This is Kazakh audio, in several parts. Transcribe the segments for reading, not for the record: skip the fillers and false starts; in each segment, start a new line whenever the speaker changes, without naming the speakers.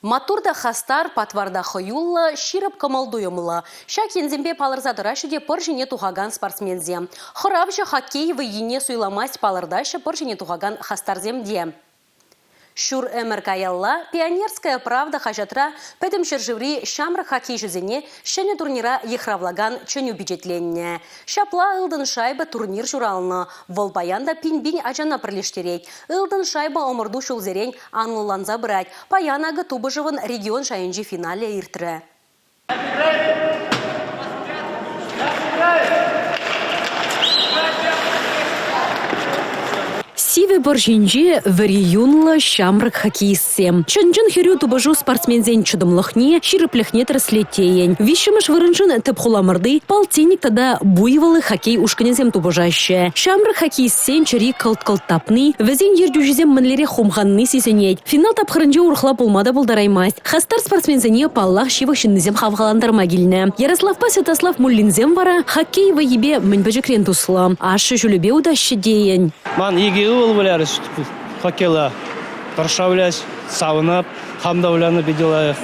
Матурда хастар патварда хаюлла, ширап камалдуемла. Шак ензембе палырзадыра шуде поржине тухаган спортсмензе. Хоравжа хоккей вейне суйламасть палырдаша поржине тухаган хастарземде. Шур МРКЛла пионерская правда хажатра пәдім шыржыври шамры хоккей жүзіне шәне турнира ехравлаган чөню бюджетленне. Шапла ылдын шайба турнир журалны. Вол паянда пинбин ажана прилештерей. Ылдын шайба омырду шулзерень анлыланза брать. Паянага тубыжывын регион шайынжи финале иртірі. Сиве боржинже вариюнла шамрак хоккейсем. Чынжын херю тубажу спортсмензен чудымлыхне, ширыплехне траслетеен. Вишімыш вырынжын тіп хуламырды, полтинник тада буйвалы хоккей ушканезем тубажаще. Шамрак хоккейсен чари кылт-кылт-тапны, вәзен ердюжезем мінлере хумханны сесенет. Финал тапхырынже урхла пулмада булдараймасть. Хастар спортсмензене паллах шивы шиннезем хавғаландарма келіне. Ярославпа Святослав Муллинзем вара хоккей вайебе мінбәжікрен тусла. Ашы жүлібе удащы дейін.
Был валярыш, хоккейла, торшавлясь, сауна, хамдавляны бедилаев,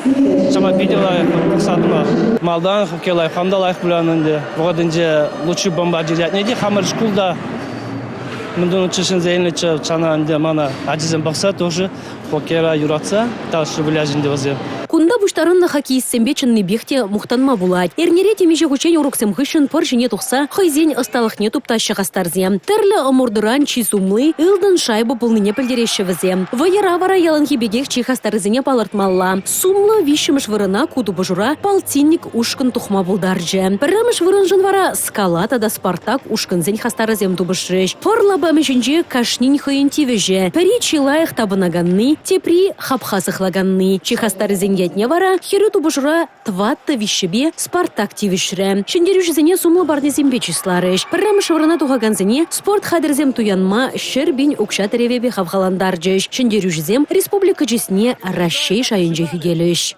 сама бедилаев, садма, малдан хоккейла, хамдалаев булянынды, вогодынже лучший бомбардирят, неде хамар шкулда, мындын учишин зейнлече, чананде мана ажизем бақса тоже хоккейла юратса, талшы вляжинде возе.
Кунда буштарынна хоккейсембе чынны бехте мухтанма булать. Эрнере темеже хучень уроксем хышын поржине тухса, хайзень осталыхне туптаща хастарзем. Терлі омурдыран чизумлы, ылдын шайбы пулныне пілдерещевізем. Вайера вара яланхи бедех чи хастарзене палыртмалла. Сумлы вишімыш вырына куду бажура полтинник ушкын тухма булдарже. Пірімыш вырынжын вара скалата да Спартак ушкынзень хастарзем тубышрыш. Форлаба мешінже кашнин хыйын тивеже. Пәри чилаях табынаганны, тепри хапхасыхлаганны. Чи хастарзен ятне вара, херю тубышра тватта вишебе Спартак тивишре. Шендерюжезене сумлы барнезембе числарыш. Пірімыш вырына тухаганзене спорт хадырзем туянма шербин укша теревебе хавхаландаржыш. Шендерюжезем республика жесне Рашей шайынже хюгелыш.